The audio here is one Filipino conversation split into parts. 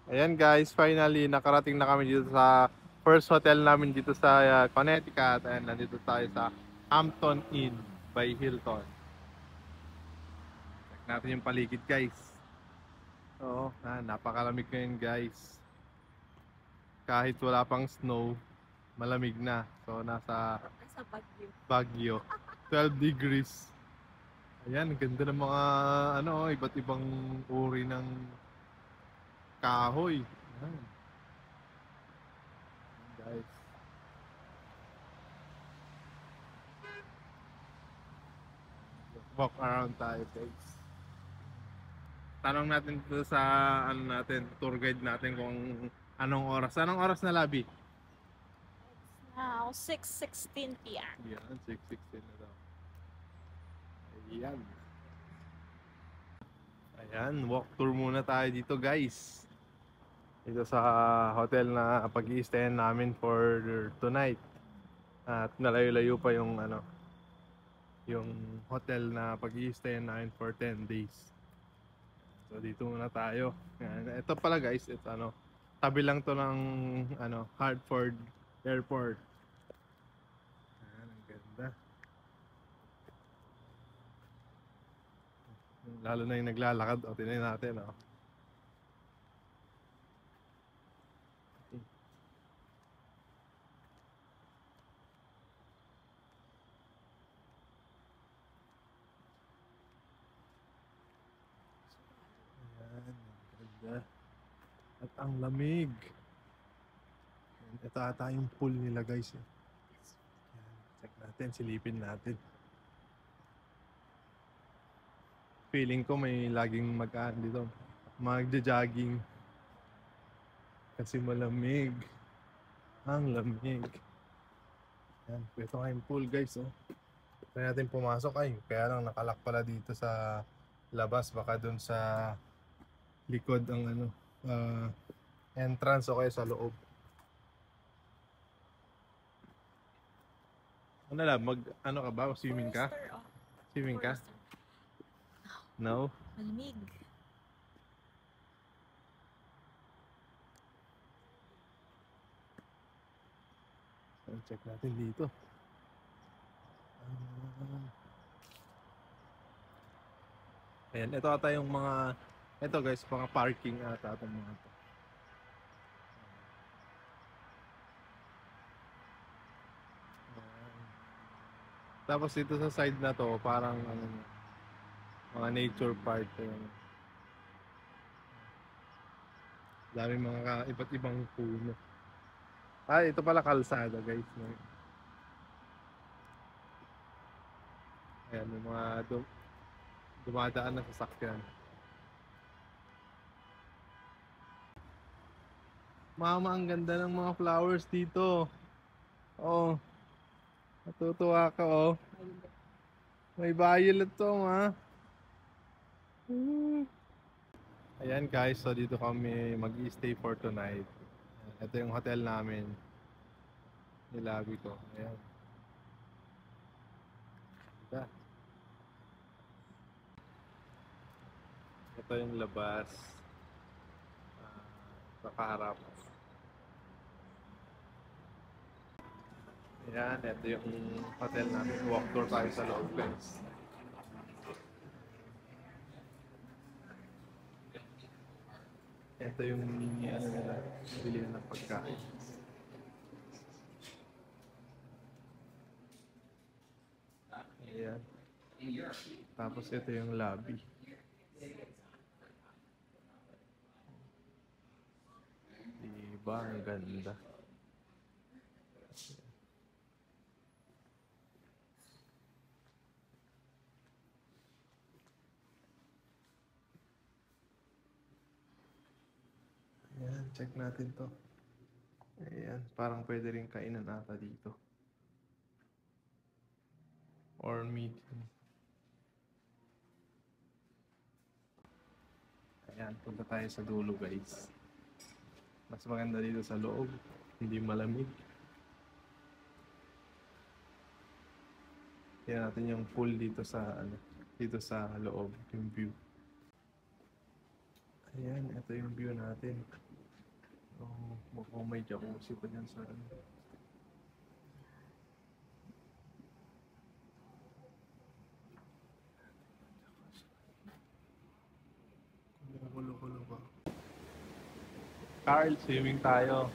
Ayan guys, finally nakarating na kami dito sa first hotel namin dito sa Connecticut. Ayan, nandito tayo sa Hampton Inn by Hilton. Check natin yung paligid guys. Oo, napakalamig ngayon guys. Kahit wala pang snow, malamig na. So nasa Baguio, 12 degrees. Ayan, ganda ng mga iba't ibang uri ng kahoy. Ayan, guys. Walk around tayo guys. Tanong natin dito sa tour guide natin kung anong oras. Anong oras na Labi? Now, 6:16 p.m. Yan, 6:16 na daw. Ayan. Ayan, walk tour muna tayo dito guys. Dito sa hotel na pag-i-stayan namin for tonight. At nalayo-layo pa yung hotel na pag-i-stayan namin for 10 days. So dito muna tayo. Yan. Ito pala guys, tabi lang to ng Hartford Airport. Yan, ang ganda. Lalo na yung naglalakad. O, tingnan natin, o. Ayan, ang ganda. At ang lamig. Ito ata yung pool nila guys. Ayan, check natin, silipin natin. Feeling ko may laging dito. Magja-jogging. Kasi malamig. Ang lamig. Yan, ito nga yung pool guys, oh. Kaya natin pumasok kaya lang nakalak pala dito sa labas, baka dun sa likod ang entrance o kaya sa loob. Ano lang, ka ba? Swimming ka? Swimming ka? No? Malamig. Check natin dito. Ayan, ito ata yung ito guys, mga parking ata itong mga to. Tapos dito sa side na to, parang mga nature park. Daming mga iba't ibang puno. Ito pala kalsada guys. Ayan, yung mga dumadaan na sasakyan. Mama, ang ganda ng mga flowers dito. Oh, natutuwa ka, oh. May violet to, ha. Ayan guys, so dito kami mag-i-stay for tonight. Ito yung hotel namin. Nilabi ko. Ayan. Ito yung labas. Sa kaharap. Ayan, ito yung hotel namin. Walk tour tayo sa loob guys. Ito yung nila, bili ng pagkain. Ayan. Tapos ito yung lobby. Diba? Ang ganda. Ayan, check natin to. Ayan, parang pwede rin kainan ata dito. Or meeting. Ayan, punta tayo sa dulo guys. Mas maganda dito sa loob. Hindi malamig. Tingnan natin yung pool dito sa loob, yung view. Ayan, ito yung view natin. Mukhang may jacuzzi pa dyan sa ano. Kulo-kulo ba? Carl, swimming tayo.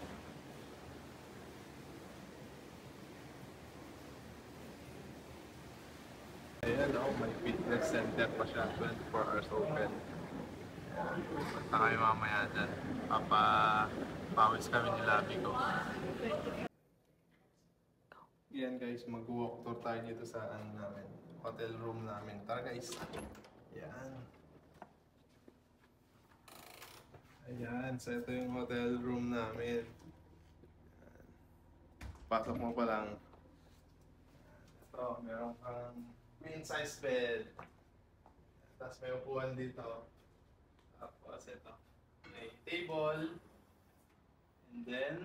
Ayan, oh, may fitness center pa siya, 24 hours open. Punta kami mamaya dyan. Pawis kami ni Labi ko. Yan guys, mag-walk tour tayo dito sa ano namin, hotel room namin. Tara guys. Yan. Ayan, so ito yung hotel room namin. Ayan. Pasok mo pa lang. Ito, meron kang queen size bed. Tapos may upuan dito. Tapos ito, may table. And then,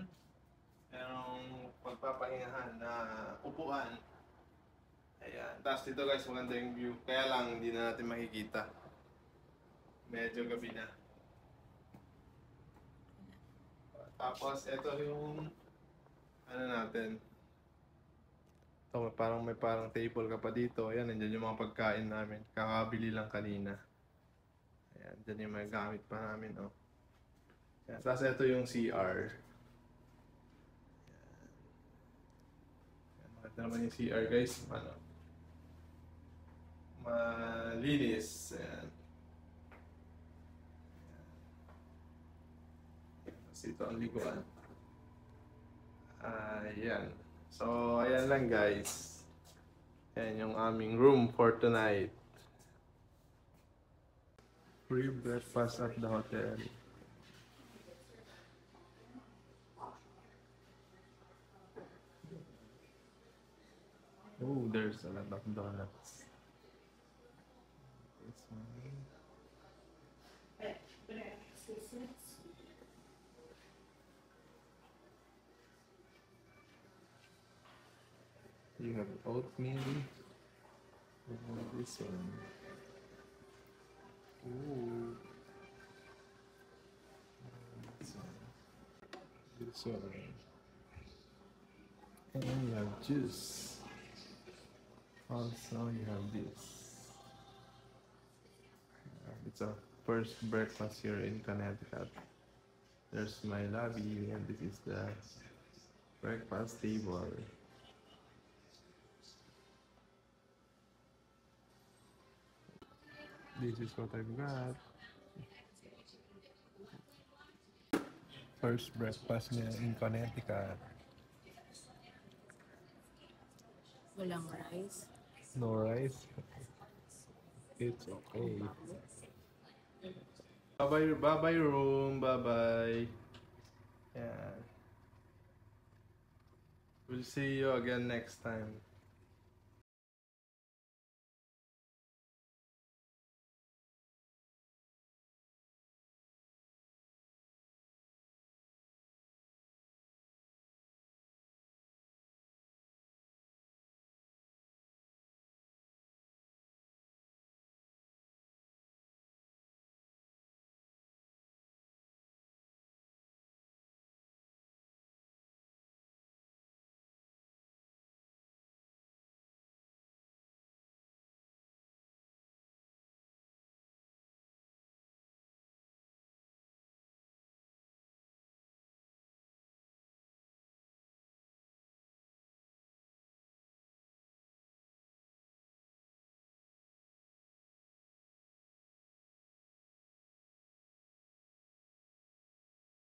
merong pagpapahingahan na upuan. Ayan. Tapos dito guys, maganda yung view. Kaya lang, hindi na natin makikita. Medyo gabi na. Tapos, ito yung ano natin. Ito, may parang table ka pa dito. Ayan, nandiyan yung mga pagkain namin. Kakabili lang kanina. Ayan, dyan yung mga gamit pa namin, oh. Ayan, tapos ito yung CR. Ayan, makita naman yung CR, guys. Ano? Malinis. Ayan. Tapos ito ang liguan. Ayan. So, ayan lang guys. Ayan yung aming room for tonight. Free breakfast at the hotel. Oh, there's a lot of donuts. This one. You have oatmeal. And this one. Ooh. This one. This one. And you have juice. Also, you have this. It's a first breakfast here in Connecticut. There's my lobby, and this is the breakfast table. This is what I've got. First breakfast niya in Connecticut. Walang rice. No rice. It's okay. Bye-bye room. Bye-bye. Yeah. We'll see you again next time.